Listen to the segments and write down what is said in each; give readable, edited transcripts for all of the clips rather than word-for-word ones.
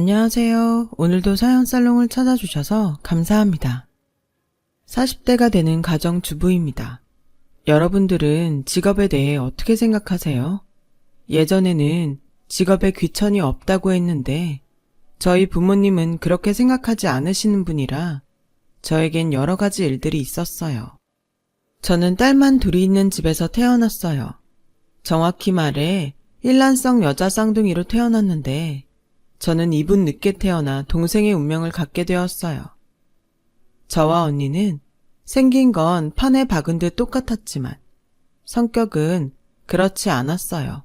안녕하세요. 오늘도 사연살롱을 찾아주셔서 감사합니다. 40대가 되는 가정주부입니다. 여러분들은 직업에 대해 어떻게 생각하세요? 예전에는 직업에 귀천이 없다고 했는데 저희 부모님은 그렇게 생각하지 않으시는 분이라 저에겐 여러 가지 일들이 있었어요. 저는 딸만 둘이 있는 집에서 태어났어요. 정확히 말해 일란성 여자 쌍둥이로 태어났는데 저는 2분 늦게 태어나 동생의 운명을 갖게 되었어요. 저와 언니는 생긴 건 판에 박은 듯 똑같았지만 성격은 그렇지 않았어요.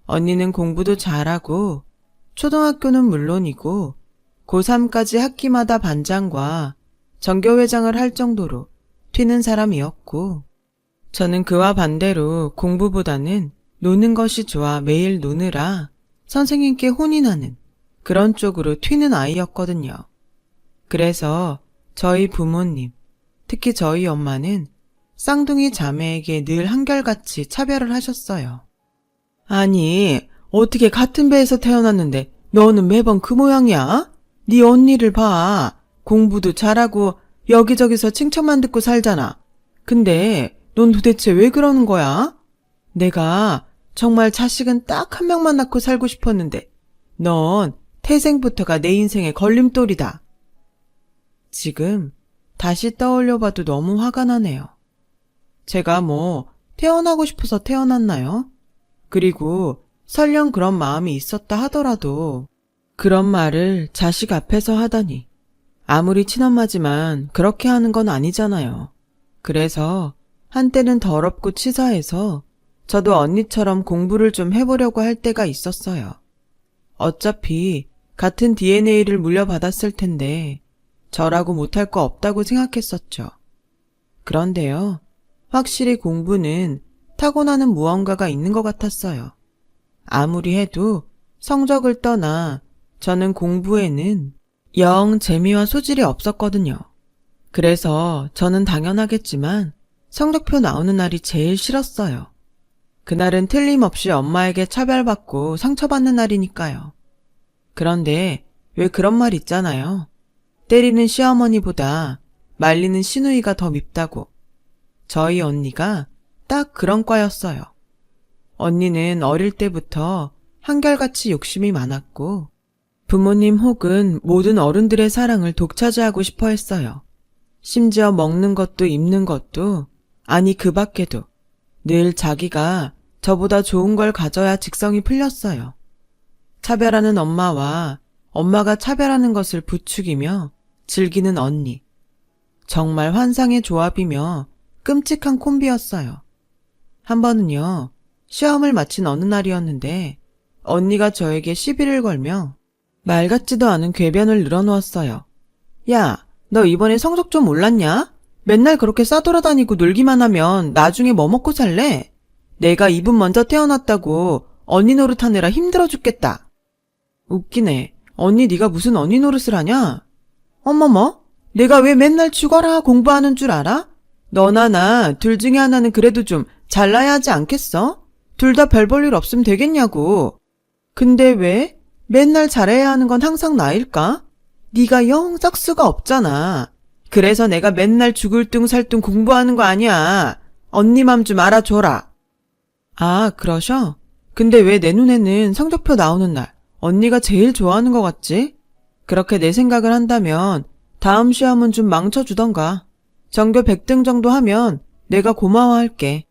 언니는 공부도 잘하고 초등학교는 물론이고 고3까지 학기마다 반장과 전교회장을 할 정도로 튀는 사람이었고 저는 그와 반대로 공부보다는 노는 것이 좋아 매일 노느라 선생님께 혼이 나는 그런 쪽으로 튀는 아이였거든요. 그래서 저희 부모님, 특히 저희 엄마는 쌍둥이 자매에게 늘 한결같이 차별을 하셨어요. 아니, 어떻게 같은 배에서 태어났는데 너는 매번 그 모양이야? 네 언니를 봐. 공부도 잘하고 여기저기서 칭찬만 듣고 살잖아. 근데 넌 도대체 왜 그러는 거야? 내가 정말 자식은 딱 한 명만 낳고 살고 싶었는데 넌 태생부터가 내 인생의 걸림돌이다. 지금 다시 떠올려봐도 너무 화가 나네요. 제가 태어나고 싶어서 태어났나요? 그리고 설령 그런 마음이 있었다 하더라도 그런 말을 자식 앞에서 하다니. 아무리 친엄마지만 그렇게 하는 건 아니잖아요. 그래서 한때는 더럽고 치사해서 저도 언니처럼 공부를 좀 해보려고 할 때가 있었어요. 어차피 같은 DNA를 물려받았을 텐데 저라고 못할 거 없다고 생각했었죠. 그런데요, 확실히 공부는 타고나는 무언가가 있는 것 같았어요. 아무리 해도 성적을 떠나 저는 공부에는 영 재미와 소질이 없었거든요. 그래서 저는 당연하겠지만 성적표 나오는 날이 제일 싫었어요. 그날은 틀림없이 엄마에게 차별받고 상처받는 날이니까요. 그런데 왜 그런 말 있잖아요. 때리는 시어머니보다 말리는 시누이가 더 밉다고. 저희 언니가 딱 그런 과였어요. 언니는 어릴 때부터 한결같이 욕심이 많았고 부모님 혹은 모든 어른들의 사랑을 독차지하고 싶어 했어요. 심지어 먹는 것도 입는 것도 아니 그 밖에도 늘 자기가 저보다 좋은 걸 가져야 직성이 풀렸어요. 차별하는 엄마와 엄마가 차별하는 것을 부추기며 즐기는 언니. 정말 환상의 조합이며 끔찍한 콤비였어요. 한 번은요, 시험을 마친 어느 날이었는데 언니가 저에게 시비를 걸며 말 같지도 않은 궤변을 늘어놓았어요. 야, 너 이번에 성적 좀 올랐냐? 맨날 그렇게 싸돌아다니고 놀기만 하면 나중에 뭐 먹고 살래? 내가 2분 먼저 태어났다고 언니 노릇하느라 힘들어 죽겠다. 웃기네. 언니 네가 무슨 언니 노릇을 하냐? 어머머, 내가 왜 맨날 죽어라 공부하는 줄 알아? 너나 나 둘 중에 하나는 그래도 좀 잘나야 하지 않겠어? 둘 다 별 볼 일 없으면 되겠냐고. 근데 왜? 맨날 잘해야 하는 건 항상 나일까? 네가 영 싹수가 없잖아. 그래서 내가 맨날 죽을 둥 살 둥 공부하는 거 아니야. 언니 맘 좀 알아줘라. 아, 그러셔? 근데 왜 내 눈에는 성적표 나오는 날 언니가 제일 좋아하는 것 같지? 그렇게 내 생각을 한다면 다음 시험은 좀 망쳐주던가. 전교 100등 정도 하면 내가 고마워할게.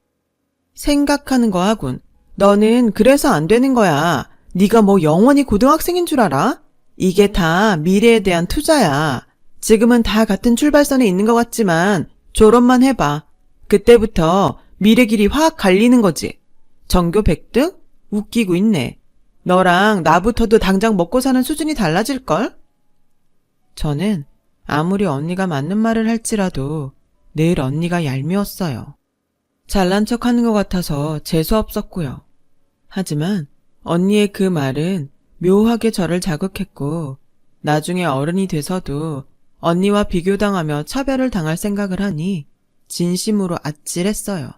생각하는 거 하군. 너는 그래서 안 되는 거야. 네가 영원히 고등학생인 줄 알아? 이게 다 미래에 대한 투자야. 지금은 다 같은 출발선에 있는 것 같지만 졸업만 해봐. 그때부터 미래 길이 확 갈리는 거지. 전교 100등? 웃기고 있네. 너랑 나부터도 당장 먹고 사는 수준이 달라질걸? 저는 아무리 언니가 맞는 말을 할지라도 늘 언니가 얄미웠어요. 잘난 척하는 것 같아서 재수없었고요. 하지만 언니의 그 말은 묘하게 저를 자극했고 나중에 어른이 돼서도 언니와 비교당하며 차별을 당할 생각을 하니 진심으로 아찔했어요.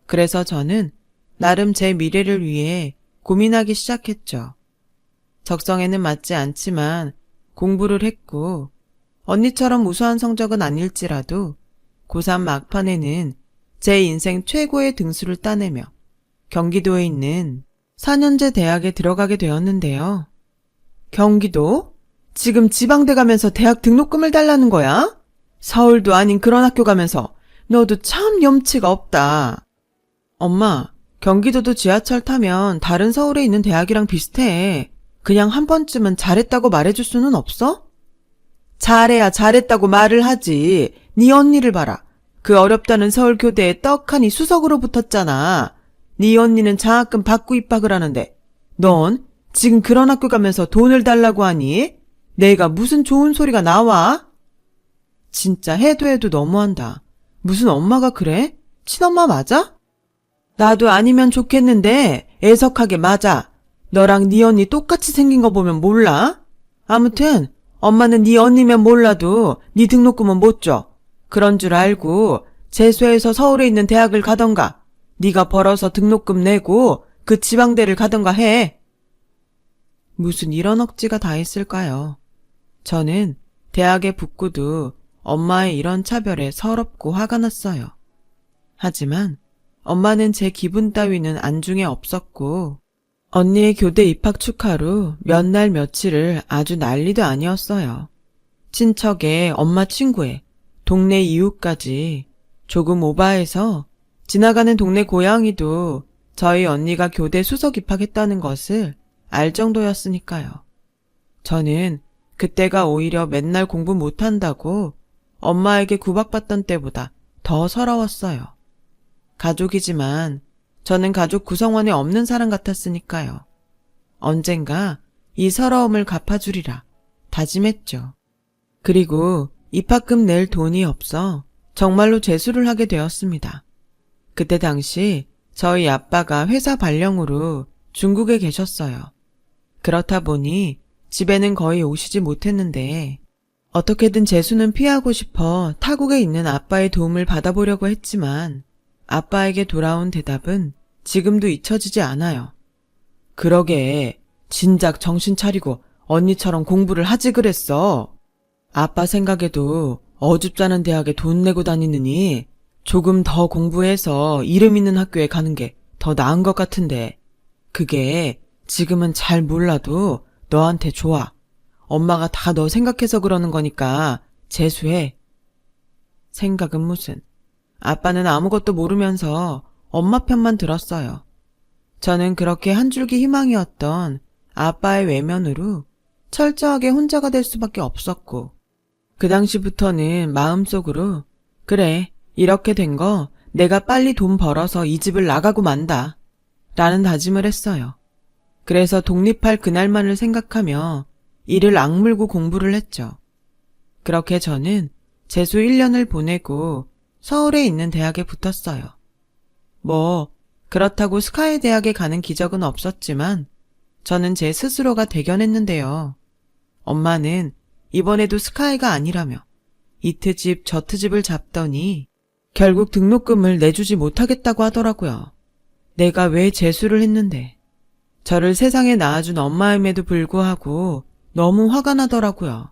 그래서 저는 나름 제 미래를 위해 고민하기 시작했죠. 적성에는 맞지 않지만 공부를 했고 언니처럼 우수한 성적은 아닐지라도 고3 막판에는 제 인생 최고의 등수를 따내며 경기도에 있는 4년제 대학에 들어가게 되었는데요. 경기도? 지금 지방대 가면서 대학 등록금을 달라는 거야? 서울도 아닌 그런 학교 가면서 너도 참 염치가 없다. 엄마, 경기도도 지하철 타면 다른 서울에 있는 대학이랑 비슷해. 그냥 한 번쯤은 잘했다고 말해줄 수는 없어? 잘해야 잘했다고 말을 하지. 네 언니를 봐라. 그 어렵다는 서울교대에 떡하니 수석으로 붙었잖아. 네 언니는 장학금 받고 입학을 하는데 넌 지금 그런 학교 가면서 돈을 달라고 하니? 내가 무슨 좋은 소리가 나와? 진짜 해도 해도 너무한다. 무슨 엄마가 그래? 친엄마 맞아? 나도 아니면 좋겠는데 애석하게 맞아. 너랑 네 언니 똑같이 생긴 거 보면 몰라? 아무튼 엄마는 네 언니면 몰라도 네 등록금은 못 줘. 그런 줄 알고 재수해서 서울에 있는 대학을 가던가 네가 벌어서 등록금 내고 그 지방대를 가던가 해. 무슨 이런 억지가 다 있을까요? 저는 대학에 붙고도 엄마의 이런 차별에 서럽고 화가 났어요. 하지만 엄마는 제 기분 따위는 안중에 없었고 언니의 교대 입학 축하로 몇 날 며칠을 아주 난리도 아니었어요. 친척에 엄마 친구에 동네 이웃까지 조금 오바해서 지나가는 동네 고양이도 저희 언니가 교대 수석 입학했다는 것을 알 정도였으니까요. 저는 그때가 오히려 맨날 공부 못한다고 엄마에게 구박받던 때보다 더 서러웠어요. 가족이지만 저는 가족 구성원에 없는 사람 같았으니까요. 언젠가 이 서러움을 갚아주리라 다짐했죠. 그리고 입학금 낼 돈이 없어 정말로 재수를 하게 되었습니다. 그때 당시 저희 아빠가 회사 발령으로 중국에 계셨어요. 그렇다 보니 집에는 거의 오시지 못했는데 어떻게든 재수는 피하고 싶어 타국에 있는 아빠의 도움을 받아보려고 했지만 아빠에게 돌아온 대답은 지금도 잊혀지지 않아요. 그러게 진작 정신 차리고 언니처럼 공부를 하지 그랬어. 아빠 생각에도 어줍잖은 대학에 돈 내고 다니느니 조금 더 공부해서 이름 있는 학교에 가는 게 더 나은 것 같은데 그게 지금은 잘 몰라도 너한테 좋아. 엄마가 다 너 생각해서 그러는 거니까 재수해. 생각은 무슨. 아빠는 아무것도 모르면서 엄마 편만 들었어요. 저는 그렇게 한 줄기 희망이었던 아빠의 외면으로 철저하게 혼자가 될 수밖에 없었고 그 당시부터는 마음속으로 그래 이렇게 된 거 내가 빨리 돈 벌어서 이 집을 나가고 만다 라는 다짐을 했어요. 그래서 독립할 그날만을 생각하며 이를 악물고 공부를 했죠. 그렇게 저는 재수 1년을 보내고 서울에 있는 대학에 붙었어요. 뭐 그렇다고 스카이 대학에 가는 기적은 없었지만 저는 제 스스로가 대견했는데요. 엄마는 이번에도 스카이가 아니라며 이 트집 저 트집을 잡더니 결국 등록금을 내주지 못하겠다고 하더라고요. 내가 왜 재수를 했는데 저를 세상에 낳아준 엄마임에도 불구하고 너무 화가 나더라고요.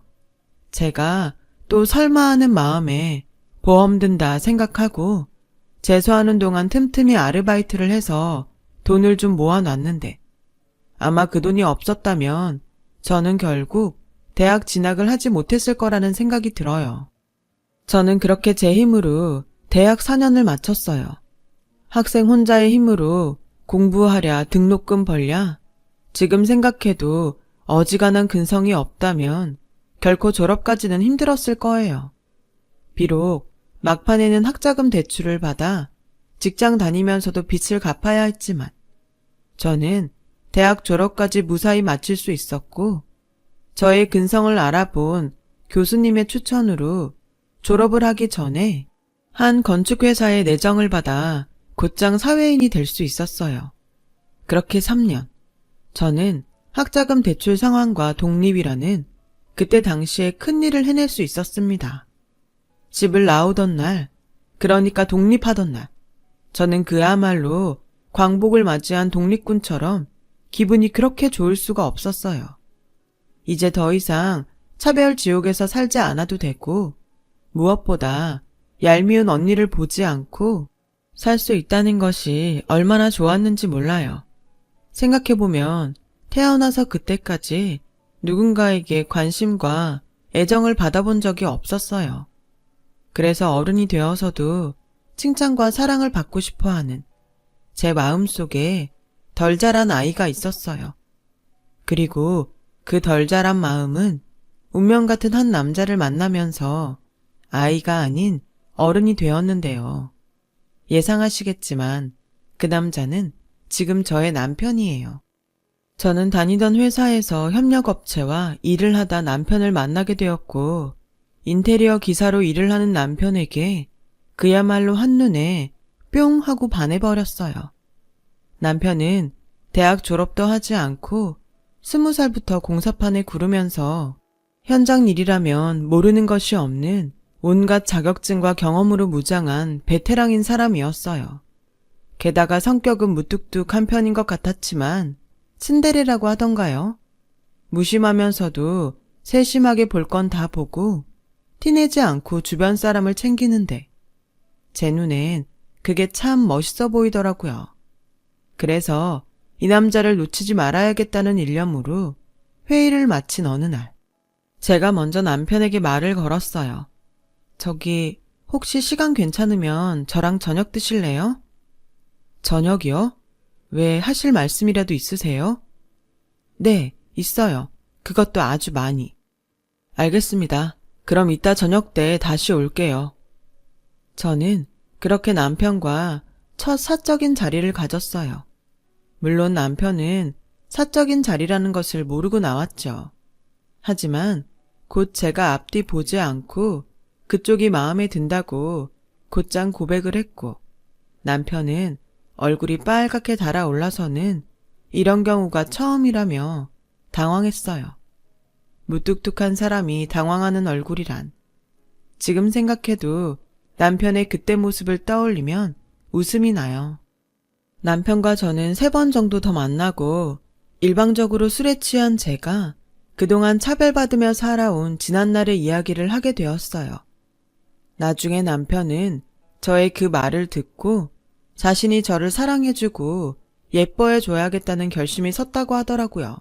제가 또 설마 하는 마음에 보험 든다 생각하고 재수하는 동안 틈틈이 아르바이트를 해서 돈을 좀 모아놨는데 아마 그 돈이 없었다면 저는 결국 대학 진학을 하지 못했을 거라는 생각이 들어요. 저는 그렇게 제 힘으로 대학 4년을 마쳤어요. 학생 혼자의 힘으로 공부하랴 등록금 벌랴 지금 생각해도 어지간한 근성이 없다면 결코 졸업까지는 힘들었을 거예요. 비록 막판에는 학자금 대출을 받아 직장 다니면서도 빚을 갚아야 했지만 저는 대학 졸업까지 무사히 마칠 수 있었고 저의 근성을 알아본 교수님의 추천으로 졸업을 하기 전에 한 건축회사에 내정을 받아 곧장 사회인이 될 수 있었어요. 그렇게 3년 저는 학자금 대출 상환과 독립이라는 그때 당시에 큰일을 해낼 수 있었습니다. 집을 나오던 날, 그러니까 독립하던 날, 저는 그야말로 광복을 맞이한 독립군처럼 기분이 그렇게 좋을 수가 없었어요. 이제 더 이상 차별 지옥에서 살지 않아도 되고, 무엇보다 얄미운 언니를 보지 않고 살 수 있다는 것이 얼마나 좋았는지 몰라요. 생각해보면 태어나서 그때까지 누군가에게 관심과 애정을 받아본 적이 없었어요. 그래서 어른이 되어서도 칭찬과 사랑을 받고 싶어 하는 제 마음속에 덜 자란 아이가 있었어요. 그리고 그 덜 자란 마음은 운명 같은 한 남자를 만나면서 아이가 아닌 어른이 되었는데요. 예상하시겠지만 그 남자는 지금 저의 남편이에요. 저는 다니던 회사에서 협력업체와 일을 하다 남편을 만나게 되었고, 인테리어 기사로 일을 하는 남편에게 그야말로 한눈에 뿅 하고 반해버렸어요. 남편은 대학 졸업도 하지 않고 20살부터 공사판에 구르면서 현장 일이라면 모르는 것이 없는 온갖 자격증과 경험으로 무장한 베테랑인 사람이었어요. 게다가 성격은 무뚝뚝한 편인 것 같았지만 츤데레라고 하던가요? 무심하면서도 세심하게 볼 건 다 보고 티내지 않고 주변 사람을 챙기는데 제 눈엔 그게 참 멋있어 보이더라고요. 그래서 이 남자를 놓치지 말아야겠다는 일념으로 회의를 마친 어느 날 제가 먼저 남편에게 말을 걸었어요. 저기 혹시 시간 괜찮으면 저랑 저녁 드실래요? 저녁이요? 왜 하실 말씀이라도 있으세요? 네, 있어요. 그것도 아주 많이. 알겠습니다. 그럼 이따 저녁 때 다시 올게요. 저는 그렇게 남편과 첫 사적인 자리를 가졌어요. 물론 남편은 사적인 자리라는 것을 모르고 나왔죠. 하지만 곧 제가 앞뒤 보지 않고 그쪽이 마음에 든다고 곧장 고백을 했고, 남편은 얼굴이 빨갛게 달아올라서는 이런 경우가 처음이라며 당황했어요. 무뚝뚝한 사람이 당황하는 얼굴이란. 지금 생각해도 남편의 그때 모습을 떠올리면 웃음이 나요. 남편과 저는 3번 정도 더 만나고 일방적으로 술에 취한 제가 그동안 차별받으며 살아온 지난날의 이야기를 하게 되었어요. 나중에 남편은 저의 그 말을 듣고 자신이 저를 사랑해주고 예뻐해줘야겠다는 결심이 섰다고 하더라고요.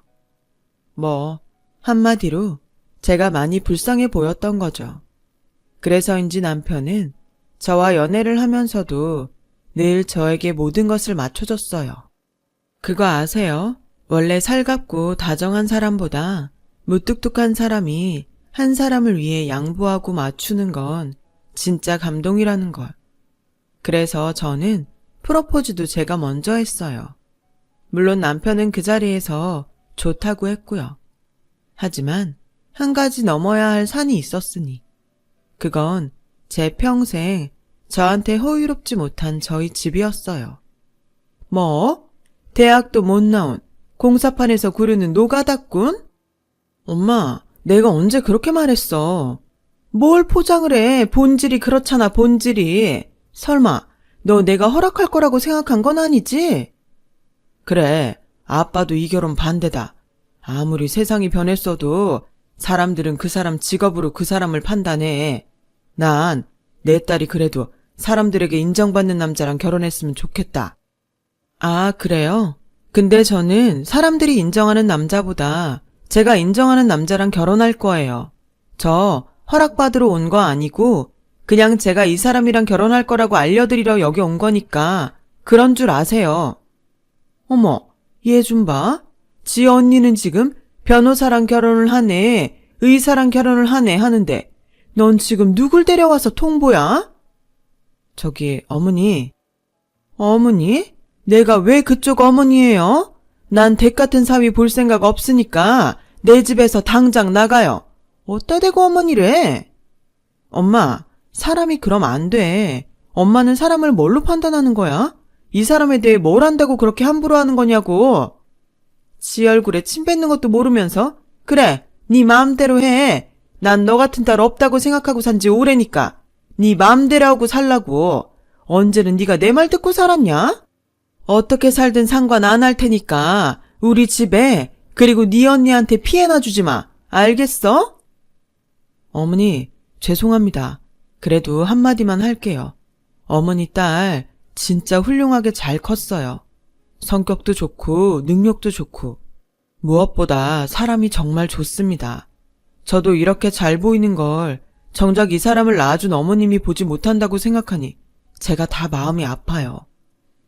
한마디로 제가 많이 불쌍해 보였던 거죠. 그래서인지 남편은 저와 연애를 하면서도 늘 저에게 모든 것을 맞춰줬어요. 그거 아세요? 원래 살갑고 다정한 사람보다 무뚝뚝한 사람이 한 사람을 위해 양보하고 맞추는 건 진짜 감동이라는 걸. 그래서 저는 프로포즈도 제가 먼저 했어요. 물론 남편은 그 자리에서 좋다고 했고요. 하지만 한 가지 넘어야 할 산이 있었으니 그건 제 평생 저한테 호의롭지 못한 저희 집이었어요. 대학도 못 나온 공사판에서 구르는 노가다꾼? 엄마, 내가 언제 그렇게 말했어? 뭘 포장을 해? 본질이 그렇잖아, 본질이. 설마 너 내가 허락할 거라고 생각한 건 아니지? 그래, 아빠도 이 결혼 반대다. 아무리 세상이 변했어도 사람들은 그 사람 직업으로 그 사람을 판단해. 난 내 딸이 그래도 사람들에게 인정받는 남자랑 결혼했으면 좋겠다. 아, 그래요? 근데 저는 사람들이 인정하는 남자보다 제가 인정하는 남자랑 결혼할 거예요. 저 허락받으러 온 거 아니고 그냥 제가 이 사람이랑 결혼할 거라고 알려드리러 여기 온 거니까 그런 줄 아세요. 어머, 얘 좀 봐. 지 언니는 지금 변호사랑 결혼을 하네, 의사랑 결혼을 하네 하는데 넌 지금 누굴 데려와서 통보야? 저기 어머니. 어머니? 내가 왜 그쪽 어머니예요? 난 댁 같은 사위 볼 생각 없으니까 내 집에서 당장 나가요. 어따 대고 어머니래? 엄마, 사람이 그럼 안 돼. 엄마는 사람을 뭘로 판단하는 거야? 이 사람에 대해 뭘 안다고 그렇게 함부로 하는 거냐고. 지 얼굴에 침 뱉는 것도 모르면서 그래, 네 마음대로 해. 난 너 같은 딸 없다고 생각하고 산 지 오래니까 네 마음대로 하고 살라고. 언제는 네가 내 말 듣고 살았냐? 어떻게 살든 상관 안 할 테니까 우리 집에 그리고 네 언니한테 피해나 주지 마. 알겠어? 어머니, 죄송합니다. 그래도 한마디만 할게요. 어머니 딸 진짜 훌륭하게 잘 컸어요. 성격도 좋고 능력도 좋고 무엇보다 사람이 정말 좋습니다. 저도 이렇게 잘 보이는 걸 정작 이 사람을 낳아준 어머님이 보지 못한다고 생각하니 제가 다 마음이 아파요.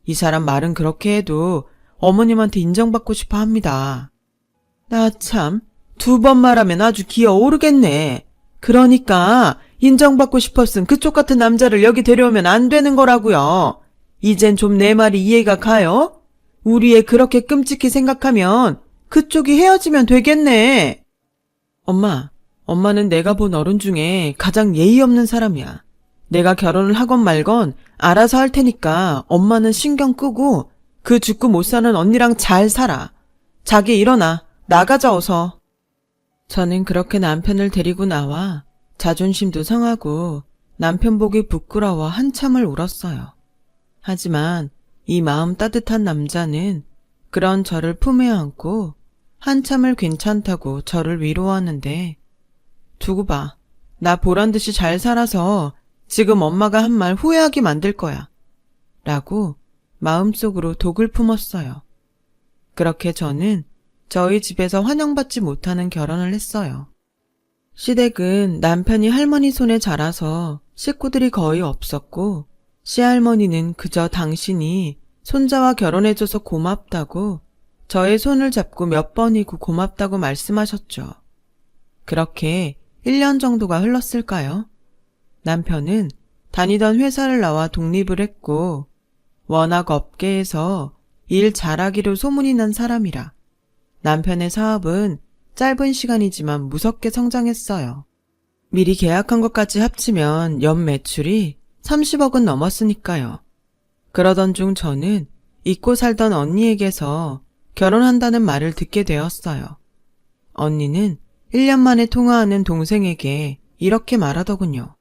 이 사람 말은 그렇게 해도 어머님한테 인정받고 싶어 합니다. 나 참, 2번 말하면 아주 기어 오르겠네. 그러니까 인정받고 싶었음 그쪽 같은 남자를 여기 데려오면 안 되는 거라고요. 이젠 좀 내 말이 이해가 가요? 우리 애 그렇게 끔찍히 생각하면 그쪽이 헤어지면 되겠네. 엄마는 내가 본 어른 중에 가장 예의 없는 사람이야. 내가 결혼을 하건 말건 알아서 할 테니까 엄마는 신경 끄고 그 죽고 못 사는 언니랑 잘 살아. 자기 일어나. 나가자 어서. 저는 그렇게 남편을 데리고 나와 자존심도 상하고 남편 보기 부끄러워 한참을 울었어요. 하지만 이 마음 따뜻한 남자는 그런 저를 품에 안고 한참을 괜찮다고 저를 위로하는데 두고 봐. 나 보란듯이 잘 살아서 지금 엄마가 한 말 후회하게 만들 거야. 라고 마음속으로 독을 품었어요. 그렇게 저는 저희 집에서 환영받지 못하는 결혼을 했어요. 시댁은 남편이 할머니 손에 자라서 식구들이 거의 없었고 시할머니는 그저 당신이 손자와 결혼해줘서 고맙다고 저의 손을 잡고 몇 번이고 고맙다고 말씀하셨죠. 그렇게 1년 정도가 흘렀을까요? 남편은 다니던 회사를 나와 독립을 했고 워낙 업계에서 일 잘하기로 소문이 난 사람이라 남편의 사업은 짧은 시간이지만 무섭게 성장했어요. 미리 계약한 것까지 합치면 연 매출이 30억은 넘었으니까요. 그러던 중 저는 잊고 살던 언니에게서 결혼한다는 말을 듣게 되었어요. 언니는 1년 만에 통화하는 동생에게 이렇게 말하더군요.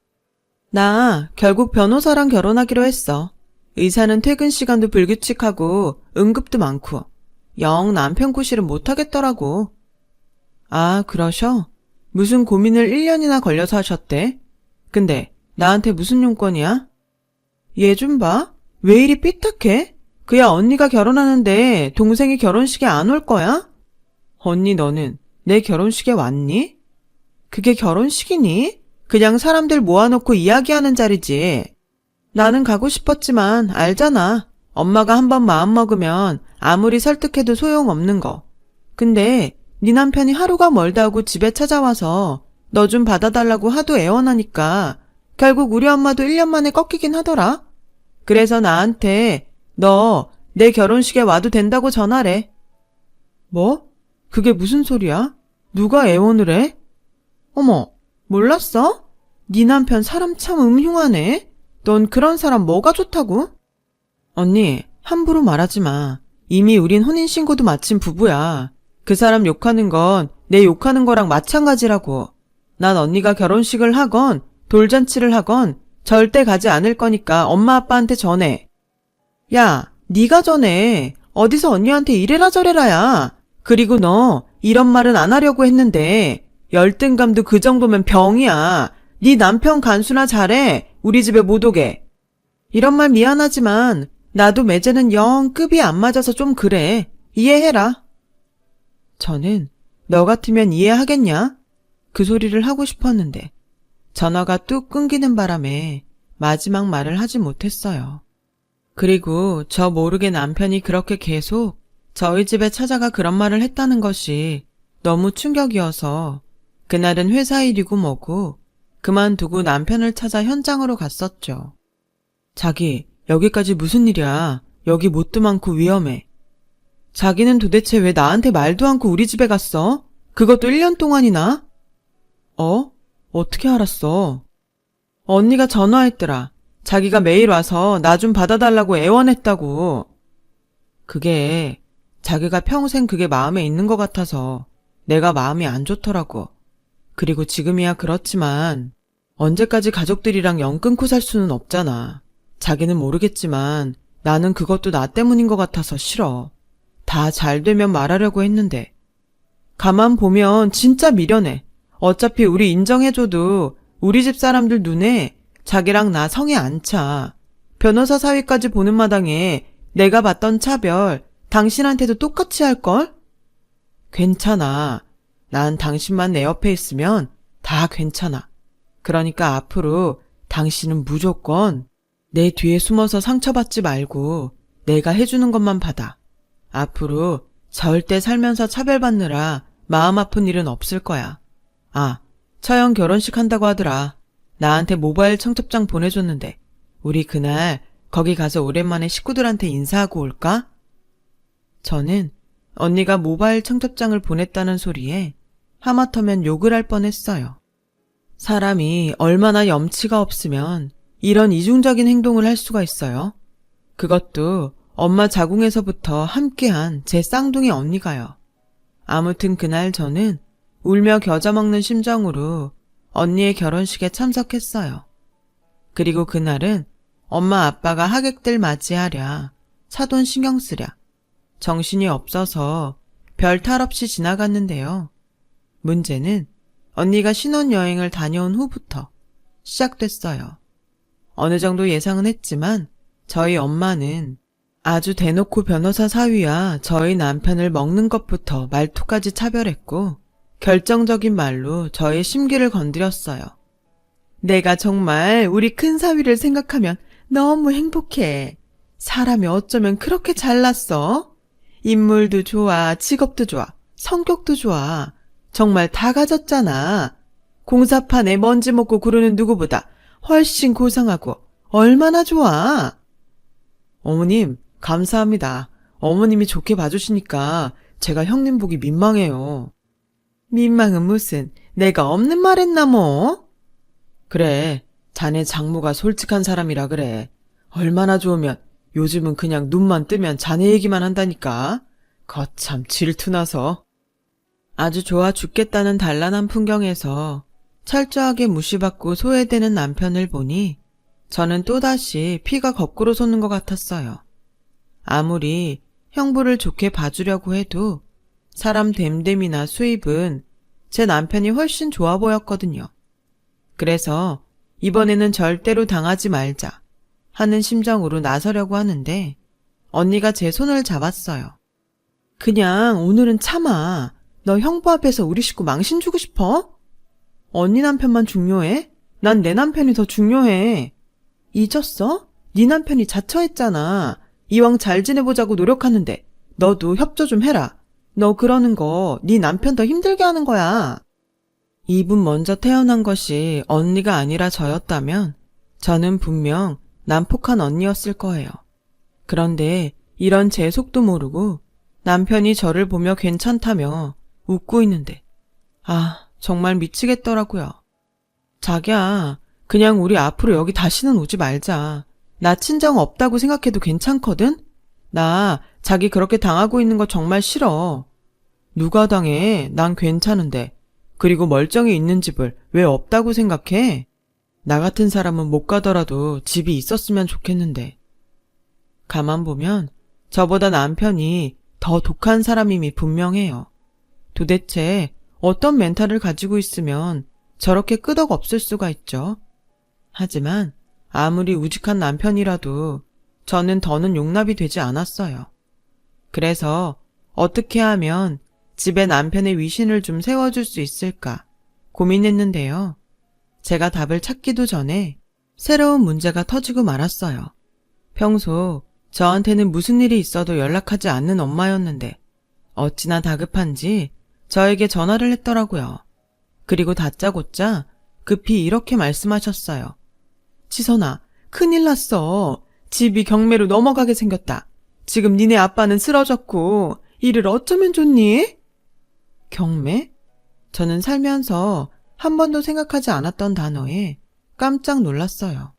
나 결국 변호사랑 결혼하기로 했어. 의사는 퇴근 시간도 불규칙하고 응급도 많고 영 남편 구실은 못하겠더라고. 아, 그러셔? 무슨 고민을 1년이나 걸려서 하셨대? 근데 나한테 무슨 용건이야? 얘 좀 봐. 왜 이리 삐딱해? 그야 언니가 결혼하는데 동생이 결혼식에 안 올 거야? 언니 너는 내 결혼식에 왔니? 그게 결혼식이니? 그냥 사람들 모아놓고 이야기하는 자리지. 나는 가고 싶었지만 알잖아. 엄마가 한번 마음먹으면 아무리 설득해도 소용없는 거. 근데 네 남편이 하루가 멀다 하고 집에 찾아와서 너 좀 받아달라고 하도 애원하니까 결국 우리 엄마도 1년 만에 꺾이긴 하더라. 그래서 나한테 너 내 결혼식에 와도 된다고 전화래. 뭐? 그게 무슨 소리야? 누가 애원을 해? 어머, 몰랐어? 네 남편 사람 참 음흉하네. 넌 그런 사람 뭐가 좋다고? 언니, 함부로 말하지 마. 이미 우린 혼인신고도 마친 부부야. 그 사람 욕하는 건 내 욕하는 거랑 마찬가지라고. 난 언니가 결혼식을 하건 돌잔치를 하건 절대 가지 않을 거니까 엄마 아빠한테 전해. 야, 네가 전해. 어디서 언니한테 이래라 저래라야. 그리고 너 이런 말은 안 하려고 했는데 열등감도 그 정도면 병이야. 네 남편 간수나 잘해. 우리 집에 못 오게. 이런 말 미안하지만 나도 매제는 영 급이 안 맞아서 좀 그래. 이해해라. 저는 너 같으면 이해하겠냐? 그 소리를 하고 싶었는데 전화가 뚝 끊기는 바람에 마지막 말을 하지 못했어요. 그리고 저 모르게 남편이 그렇게 계속 저희 집에 찾아가 그런 말을 했다는 것이 너무 충격이어서 그날은 회사 일이고 뭐고 그만두고 남편을 찾아 현장으로 갔었죠. 자기, 여기까지 무슨 일이야? 여기 뭣도 많고 위험해. 자기는 도대체 왜 나한테 말도 않고 우리 집에 갔어? 그것도 1년 동안이나? 어떻게 알았어? 언니가 전화했더라. 자기가 매일 와서 나 좀 받아달라고 애원했다고. 그게 자기가 평생 그게 마음에 있는 것 같아서 내가 마음이 안 좋더라고. 그리고 지금이야 그렇지만 언제까지 가족들이랑 연 끊고 살 수는 없잖아. 자기는 모르겠지만 나는 그것도 나 때문인 것 같아서 싫어. 다 잘 되면 말하려고 했는데. 가만 보면 진짜 미련해. 어차피 우리 인정해줘도 우리 집 사람들 눈에 자기랑 나 성에 안 차. 변호사 사위까지 보는 마당에 내가 받던 차별 당신한테도 똑같이 할걸? 괜찮아. 난 당신만 내 옆에 있으면 다 괜찮아. 그러니까 앞으로 당신은 무조건 내 뒤에 숨어서 상처받지 말고 내가 해주는 것만 받아. 앞으로 절대 살면서 차별받느라 마음 아픈 일은 없을 거야. 아, 처형 결혼식 한다고 하더라. 나한테 모바일 청첩장 보내줬는데 우리 그날 거기 가서 오랜만에 식구들한테 인사하고 올까? 저는 언니가 모바일 청첩장을 보냈다는 소리에 하마터면 욕을 할 뻔했어요. 사람이 얼마나 염치가 없으면 이런 이중적인 행동을 할 수가 있어요. 그것도 엄마 자궁에서부터 함께한 제 쌍둥이 언니가요. 아무튼 그날 저는 울며 겨자 먹는 심정으로 언니의 결혼식에 참석했어요. 그리고 그날은 엄마 아빠가 하객들 맞이하랴 사돈 신경 쓰랴 정신이 없어서 별 탈 없이 지나갔는데요. 문제는 언니가 신혼여행을 다녀온 후부터 시작됐어요. 어느 정도 예상은 했지만 저희 엄마는 아주 대놓고 변호사 사위와 저희 남편을 먹는 것부터 말투까지 차별했고 결정적인 말로 저의 심기를 건드렸어요. 내가 정말 우리 큰 사위를 생각하면 너무 행복해. 사람이 어쩌면 그렇게 잘났어? 인물도 좋아, 직업도 좋아, 성격도 좋아. 정말 다 가졌잖아. 공사판에 먼지 먹고 구르는 누구보다 훨씬 고상하고 얼마나 좋아. 어머님, 감사합니다. 어머님이 좋게 봐주시니까 제가 형님 보기 민망해요. 민망은 무슨, 내가 없는 말 했나 뭐? 그래, 자네 장모가 솔직한 사람이라 그래. 얼마나 좋으면 요즘은 그냥 눈만 뜨면 자네 얘기만 한다니까. 거참 질투나서. 아주 좋아 죽겠다는 단란한 풍경에서 철저하게 무시받고 소외되는 남편을 보니 저는 또다시 피가 거꾸로 솟는 것 같았어요. 아무리 형부를 좋게 봐주려고 해도 사람 됨됨이나 수입은 제 남편이 훨씬 좋아 보였거든요. 그래서 이번에는 절대로 당하지 말자 하는 심정으로 나서려고 하는데 언니가 제 손을 잡았어요. 그냥 오늘은 참아. 너 형부 앞에서 우리 식구 망신 주고 싶어? 언니 남편만 중요해? 난 내 남편이 더 중요해. 잊었어? 네 남편이 자처했잖아. 이왕 잘 지내보자고 노력하는데 너도 협조 좀 해라. 너 그러는 거 네 남편 더 힘들게 하는 거야. 이분 먼저 태어난 것이 언니가 아니라 저였다면 저는 분명 난폭한 언니였을 거예요. 그런데 이런 제 속도 모르고 남편이 저를 보며 괜찮다며 웃고 있는데 정말 미치겠더라고요. 자기야, 그냥 우리 앞으로 여기 다시는 오지 말자. 나 친정 없다고 생각해도 괜찮거든? 나 자기 그렇게 당하고 있는 거 정말 싫어. 누가 당해? 난 괜찮은데. 그리고 멀쩡히 있는 집을 왜 없다고 생각해? 나 같은 사람은 못 가더라도 집이 있었으면 좋겠는데. 가만 보면 저보다 남편이 더 독한 사람임이 분명해요. 도대체 어떤 멘탈을 가지고 있으면 저렇게 끄덕없을 수가 있죠. 하지만 아무리 우직한 남편이라도 저는 더는 용납이 되지 않았어요. 그래서 어떻게 하면 집에 남편의 위신을 좀 세워줄 수 있을까 고민했는데요. 제가 답을 찾기도 전에 새로운 문제가 터지고 말았어요. 평소 저한테는 무슨 일이 있어도 연락하지 않는 엄마였는데 어찌나 다급한지 저에게 전화를 했더라고요. 그리고 다짜고짜 급히 이렇게 말씀하셨어요. 지선아, 큰일 났어. 집이 경매로 넘어가게 생겼다. 지금 니네 아빠는 쓰러졌고 이를 어쩌면 좋니? 경매? 저는 살면서 한 번도 생각하지 않았던 단어에 깜짝 놀랐어요.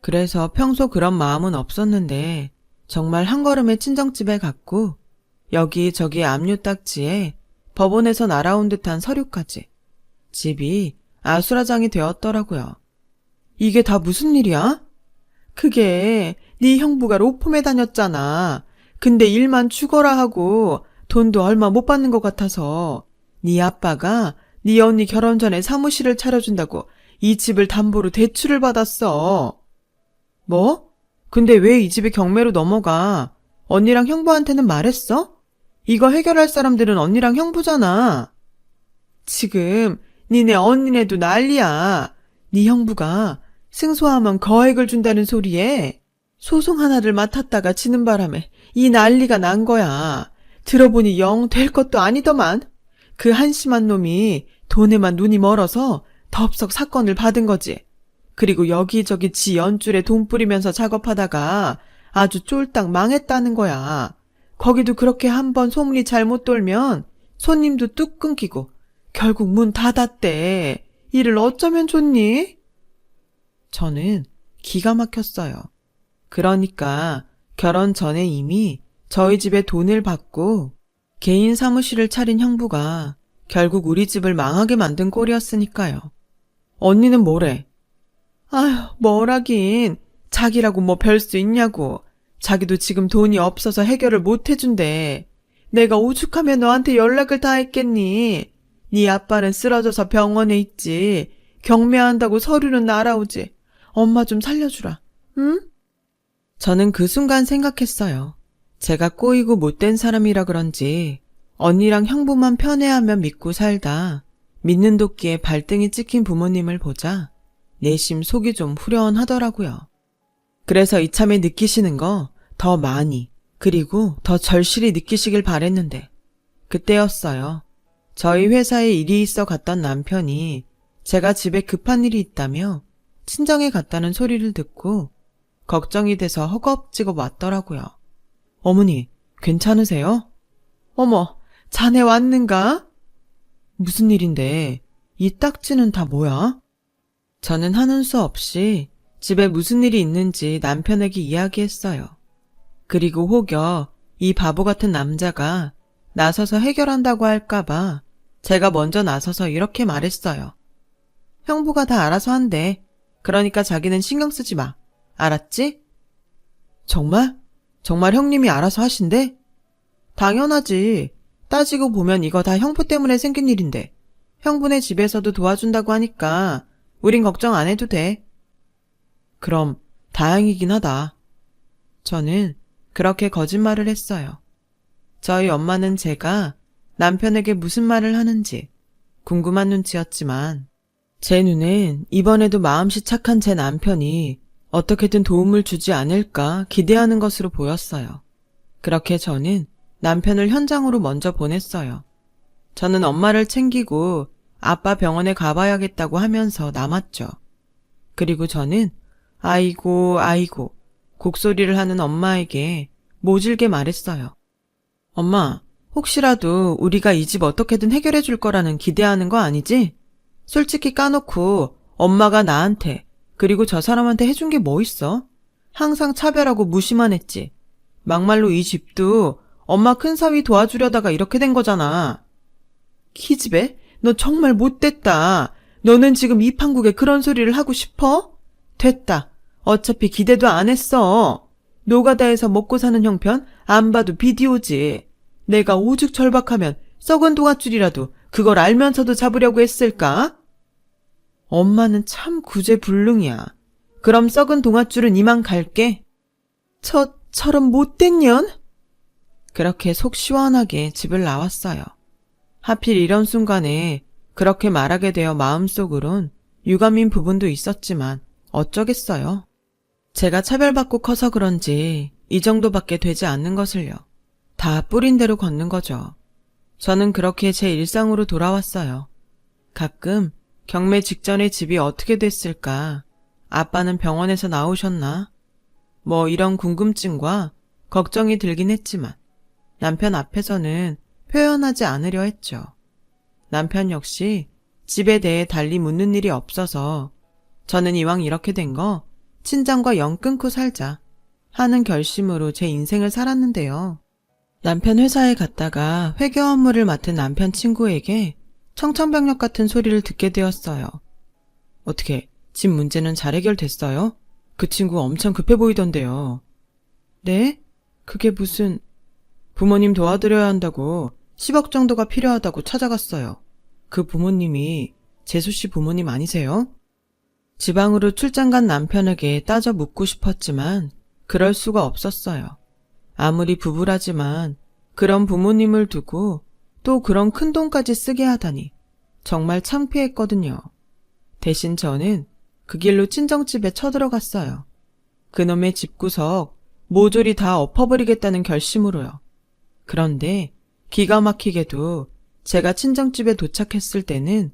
그래서 평소 그런 마음은 없었는데 정말 한 걸음에 친정집에 갔고 여기저기 압류딱지에 법원에서 날아온 듯한 서류까지 집이 아수라장이 되었더라고요. 이게 다 무슨 일이야? 그게 네 형부가 로펌에 다녔잖아. 근데 일만 죽어라 하고 돈도 얼마 못 받는 것 같아서 네 아빠가 네 언니 결혼 전에 사무실을 차려준다고 이 집을 담보로 대출을 받았어. 뭐? 근데 왜 이 집이 경매로 넘어가? 언니랑 형부한테는 말했어? 이거 해결할 사람들은 언니랑 형부잖아. 지금 니네 언니네도 난리야. 네 형부가 승소하면 거액을 준다는 소리에 소송 하나를 맡았다가 지는 바람에 이 난리가 난 거야. 들어보니 영 될 것도 아니더만. 그 한심한 놈이 돈에만 눈이 멀어서 덥석 사건을 받은 거지. 그리고 여기저기 지 연줄에 돈 뿌리면서 작업하다가 아주 쫄딱 망했다는 거야. 거기도 그렇게 한번 소문이 잘못 돌면 손님도 뚝 끊기고 결국 문 닫았대. 이를 어쩌면 좋니? 저는 기가 막혔어요. 그러니까 결혼 전에 이미 저희 집에 돈을 받고 개인 사무실을 차린 형부가 결국 우리 집을 망하게 만든 꼴이었으니까요. 언니는 뭐래? 아휴, 뭐라긴. 자기라고 뭐 별 수 있냐고. 자기도 지금 돈이 없어서 해결을 못 해준대. 내가 오죽하면 너한테 연락을 다 했겠니? 네 아빠는 쓰러져서 병원에 있지. 경매한다고 서류는 날아오지. 엄마 좀 살려주라. 응? 저는 그 순간 생각했어요. 제가 꼬이고 못된 사람이라 그런지 언니랑 형부만 편애하며 믿고 살다 믿는 도끼에 발등이 찍힌 부모님을 보자 내심 속이 좀 후련하더라고요. 그래서 이참에 느끼시는 거 더 많이 그리고 더 절실히 느끼시길 바랬는데 그때였어요. 저희 회사에 일이 있어 갔던 남편이 제가 집에 급한 일이 있다며 친정에 갔다는 소리를 듣고 걱정이 돼서 허겁지겁 왔더라고요. 어머니, 괜찮으세요? 어머, 자네 왔는가? 무슨 일인데 이 딱지는 다 뭐야? 저는 하는 수 없이 집에 무슨 일이 있는지 남편에게 이야기했어요. 그리고 혹여 이 바보 같은 남자가 나서서 해결한다고 할까봐 제가 먼저 나서서 이렇게 말했어요. 형부가 다 알아서 한대. 그러니까 자기는 신경 쓰지 마. 알았지? 정말? 정말 형님이 알아서 하신대? 당연하지. 따지고 보면 이거 다 형부 때문에 생긴 일인데 형부네 집에서도 도와준다고 하니까 우린 걱정 안 해도 돼. 그럼 다행이긴 하다. 저는 그렇게 거짓말을 했어요. 저희 엄마는 제가 남편에게 무슨 말을 하는지 궁금한 눈치였지만 제 눈엔 이번에도 마음씨 착한 제 남편이 어떻게든 도움을 주지 않을까 기대하는 것으로 보였어요. 그렇게 저는 남편을 현장으로 먼저 보냈어요. 저는 엄마를 챙기고 아빠 병원에 가봐야겠다고 하면서 남았죠. 그리고 저는 아이고 곡소리를 하는 엄마에게 모질게 말했어요. 엄마, 혹시라도 우리가 이 집 어떻게든 해결해 줄 거라는 기대하는 거 아니지? 솔직히 까놓고 엄마가 나한테 그리고 저 사람한테 해준 게 뭐 있어? 항상 차별하고 무시만 했지. 막말로 이 집도 엄마 큰사위 도와주려다가 이렇게 된 거잖아. 기집애, 너 정말 못됐다. 너는 지금 이 판국에 그런 소리를 하고 싶어? 됐다. 어차피 기대도 안 했어. 노가다에서 먹고 사는 형편 안 봐도 비디오지. 내가 오죽 절박하면 썩은 동아줄이라도 그걸 알면서도 잡으려고 했을까? 엄마는 참 구제불능이야. 그럼 썩은 동아줄은 이만 갈게. 저런 못된 년? 그렇게 속 시원하게 집을 나왔어요. 하필 이런 순간에 그렇게 말하게 되어 마음속으론 유감인 부분도 있었지만 어쩌겠어요. 제가 차별받고 커서 그런지 이 정도밖에 되지 않는 것을요. 다 뿌린 대로 걷는 거죠. 저는 그렇게 제 일상으로 돌아왔어요. 가끔 경매 직전에 집이 어떻게 됐을까? 아빠는 병원에서 나오셨나? 뭐 이런 궁금증과 걱정이 들긴 했지만 남편 앞에서는 표현하지 않으려 했죠. 남편 역시 집에 대해 달리 묻는 일이 없어서 저는 이왕 이렇게 된 거 친정과 영 끊고 살자 하는 결심으로 제 인생을 살았는데요. 남편 회사에 갔다가 회계 업무를 맡은 남편 친구에게 청천벽력 같은 소리를 듣게 되었어요. 어떻게 집 문제는 잘 해결됐어요? 그 친구 엄청 급해 보이던데요. 네? 그게 무슨... 부모님 도와드려야 한다고 10억 정도가 필요하다고 찾아갔어요. 그 부모님이 재수 씨 부모님 아니세요? 지방으로 출장 간 남편에게 따져 묻고 싶었지만 그럴 수가 없었어요. 아무리 부부라지만 그런 부모님을 두고 또 그런 큰돈까지 쓰게 하다니 정말 창피했거든요. 대신 저는 그 길로 친정집에 쳐들어갔어요. 그놈의 집구석 모조리 다 엎어버리겠다는 결심으로요. 그런데 기가 막히게도 제가 친정집에 도착했을 때는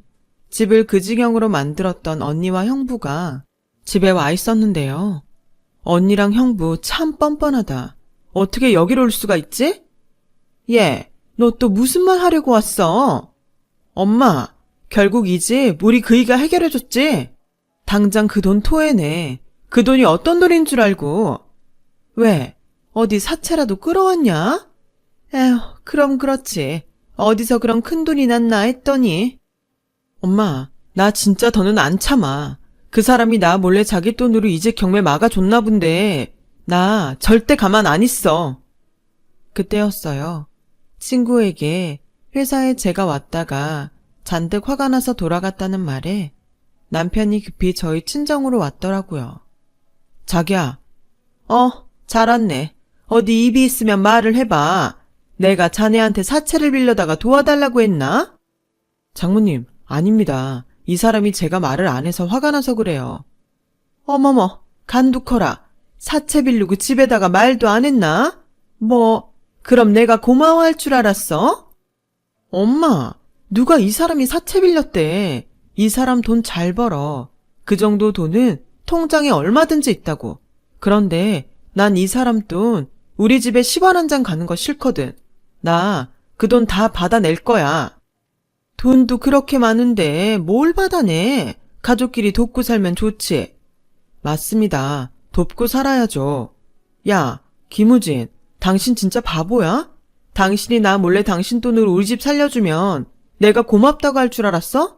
집을 그 지경으로 만들었던 언니와 형부가 집에 와 있었는데요. 언니랑 형부 참 뻔뻔하다. 어떻게 여기로 올 수가 있지? 얘, 너 또 무슨 말 하려고 왔어? 엄마, 결국 이 집 우리 그이가 해결해줬지? 당장 그 돈 토해내. 그 돈이 어떤 돈인 줄 알고. 왜? 어디 사채라도 끌어왔냐? 에휴, 그럼 그렇지. 어디서 그런 큰 돈이 났나 했더니. 엄마, 나 진짜 더는 안 참아. 그 사람이 나 몰래 자기 돈으로 이 집 경매 막아줬나 본데 나 절대 가만 안 있어. 그때였어요. 친구에게 회사에 제가 왔다가 잔뜩 화가 나서 돌아갔다는 말에 남편이 급히 저희 친정으로 왔더라고요. 자기야. 잘 왔네. 어디 입이 있으면 말을 해봐. 내가 자네한테 사채를 빌려다가 도와달라고 했나? 장모님, 아닙니다. 이 사람이 제가 말을 안 해서 화가 나서 그래요. 어머머, 간두커라. 사채 빌리고 집에다가 말도 안 했나? 그럼 내가 고마워할 줄 알았어? 엄마, 누가 이 사람이 사채 빌렸대. 이 사람 돈 잘 벌어. 그 정도 돈은 통장에 얼마든지 있다고. 그런데 난 이 사람 돈 우리 집에 10원 한 장 가는 거 싫거든. 나 그 돈 다 받아낼 거야. 돈도 그렇게 많은데 뭘 받아내? 가족끼리 돕고 살면 좋지. 맞습니다. 돕고 살아야죠. 야, 김우진, 당신 진짜 바보야? 당신이 나 몰래 당신 돈으로 우리 집 살려주면 내가 고맙다고 할 줄 알았어?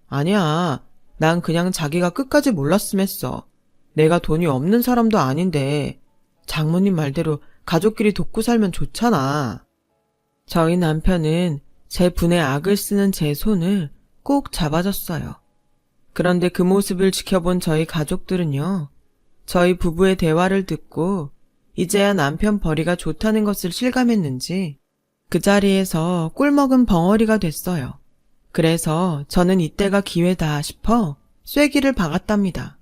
아니야. 난 그냥 자기가 끝까지 몰랐음 했어. 내가 돈이 없는 사람도 아닌데 장모님 말대로 가족끼리 돕고 살면 좋잖아. 저희 남편은 제 분에 악을 쓰는 제 손을 꼭 잡아줬어요. 그런데 그 모습을 지켜본 저희 가족들은요. 저희 부부의 대화를 듣고 이제야 남편 벌이가 좋다는 것을 실감했는지 그 자리에서 꿀먹은 벙어리가 됐어요. 그래서 저는 이때가 기회다 싶어 쐐기를 박았답니다.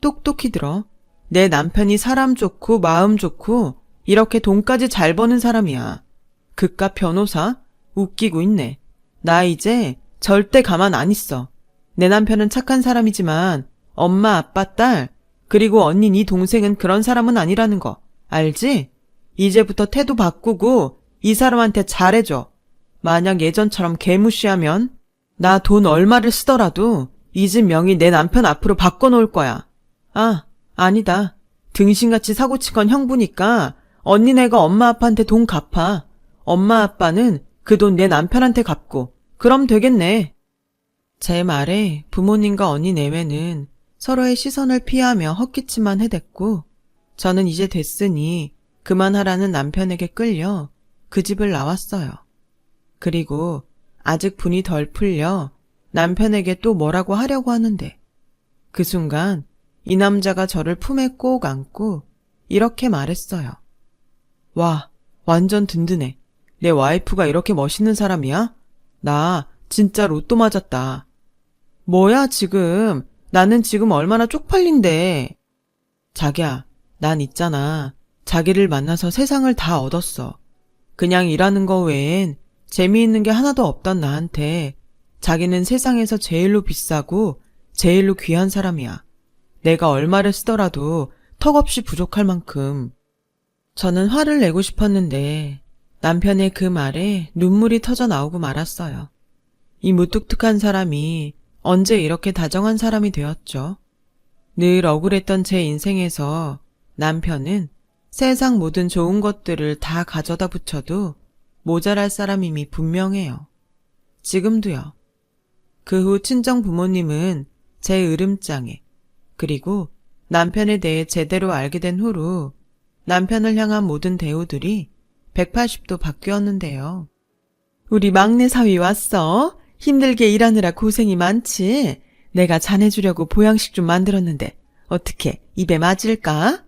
똑똑히 들어. 내 남편이 사람 좋고 마음 좋고 이렇게 돈까지 잘 버는 사람이야. 그깟 변호사? 웃기고 있네. 나 이제 절대 가만 안 있어. 내 남편은 착한 사람이지만 엄마, 아빠, 딸, 그리고 언니, 네 동생은 그런 사람은 아니라는 거 알지? 이제부터 태도 바꾸고 이 사람한테 잘해줘. 만약 예전처럼 개무시하면 나 돈 얼마를 쓰더라도 이 집 명의 내 남편 앞으로 바꿔놓을 거야. 아니다. 등신같이 사고친 건 형부니까 언니네가 엄마 아빠한테 돈 갚아. 엄마 아빠는 그 돈 내 남편한테 갚고 그럼 되겠네. 제 말에 부모님과 언니 내외는 서로의 시선을 피하며 헛기침만 해댔고 저는 이제 됐으니 그만하라는 남편에게 끌려 그 집을 나왔어요. 그리고 아직 분이 덜 풀려 남편에게 또 뭐라고 하려고 하는데 그 순간 이 남자가 저를 품에 꼭 안고 이렇게 말했어요. 와, 완전 든든해. 내 와이프가 이렇게 멋있는 사람이야? 나 진짜 로또 맞았다. 뭐야 지금? 나는 지금 얼마나 쪽팔린데. 자기야, 난 있잖아. 자기를 만나서 세상을 다 얻었어. 그냥 일하는 거 외엔 재미있는 게 하나도 없던 나한테 자기는 세상에서 제일로 비싸고 제일로 귀한 사람이야. 내가 얼마를 쓰더라도 턱없이 부족할 만큼. 저는 화를 내고 싶었는데 남편의 그 말에 눈물이 터져 나오고 말았어요. 이 무뚝뚝한 사람이 언제 이렇게 다정한 사람이 되었죠. 늘 억울했던 제 인생에서 남편은 세상 모든 좋은 것들을 다 가져다 붙여도 모자랄 사람임이 분명해요. 지금도요. 그 후 친정 부모님은 제 으름장에 그리고 남편에 대해 제대로 알게 된 후로 남편을 향한 모든 대우들이 180도 바뀌었는데요. 우리 막내 사위 왔어? 힘들게 일하느라 고생이 많지? 내가 자네 주려고 보양식 좀 만들었는데 어떻게 입에 맞을까?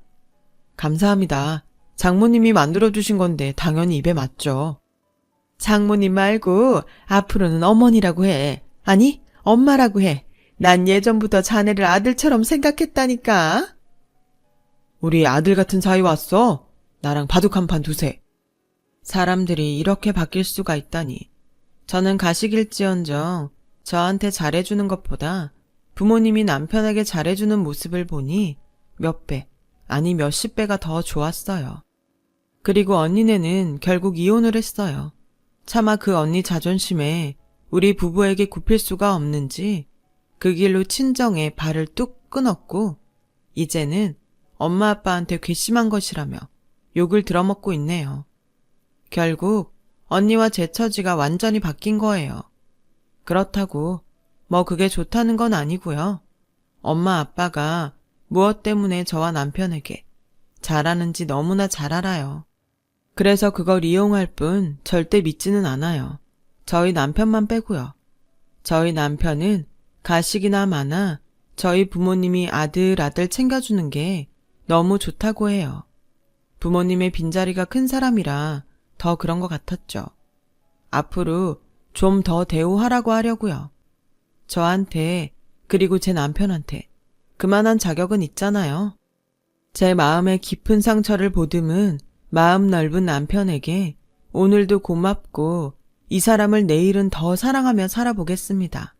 감사합니다. 장모님이 만들어주신 건데 당연히 입에 맞죠. 장모님 말고 앞으로는 어머니라고 해. 아니, 엄마라고 해. 난 예전부터 자네를 아들처럼 생각했다니까. 우리 아들 같은 사이 왔어? 나랑 바둑 한 판 두세. 사람들이 이렇게 바뀔 수가 있다니. 저는 가식일지언정 저한테 잘해주는 것보다 부모님이 남편에게 잘해주는 모습을 보니 몇 배, 아니 몇십 배가 더 좋았어요. 그리고 언니네는 결국 이혼을 했어요. 차마 그 언니 자존심에 우리 부부에게 굽힐 수가 없는지 그 길로 친정에 발을 뚝 끊었고 이제는 엄마 아빠한테 괘씸한 것이라며 욕을 들어먹고 있네요. 결국 언니와 제 처지가 완전히 바뀐 거예요. 그렇다고 뭐 그게 좋다는 건 아니고요. 엄마 아빠가 무엇 때문에 저와 남편에게 잘하는지 너무나 잘 알아요. 그래서 그걸 이용할 뿐 절대 믿지는 않아요. 저희 남편만 빼고요. 저희 남편은 가식이나 많아 저희 부모님이 아들 챙겨주는 게 너무 좋다고 해요. 부모님의 빈자리가 큰 사람이라 더 그런 것 같았죠. 앞으로 좀 더 대우하라고 하려고요. 저한테 그리고 제 남편한테 그만한 자격은 있잖아요. 제 마음의 깊은 상처를 보듬은 마음 넓은 남편에게 오늘도 고맙고 이 사람을 내일은 더 사랑하며 살아보겠습니다.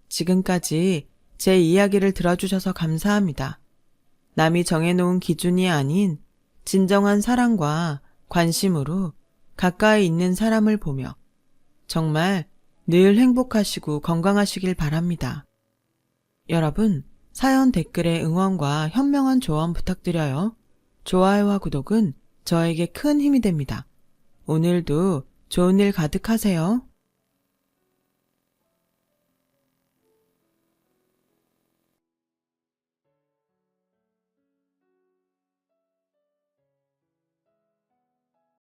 지금까지 제 이야기를 들어주셔서 감사합니다. 남이 정해놓은 기준이 아닌 진정한 사랑과 관심으로 가까이 있는 사람을 보며 정말 늘 행복하시고 건강하시길 바랍니다. 여러분, 사연 댓글에 응원과 현명한 조언 부탁드려요. 좋아요와 구독은 저에게 큰 힘이 됩니다. 오늘도 좋은 일 가득하세요.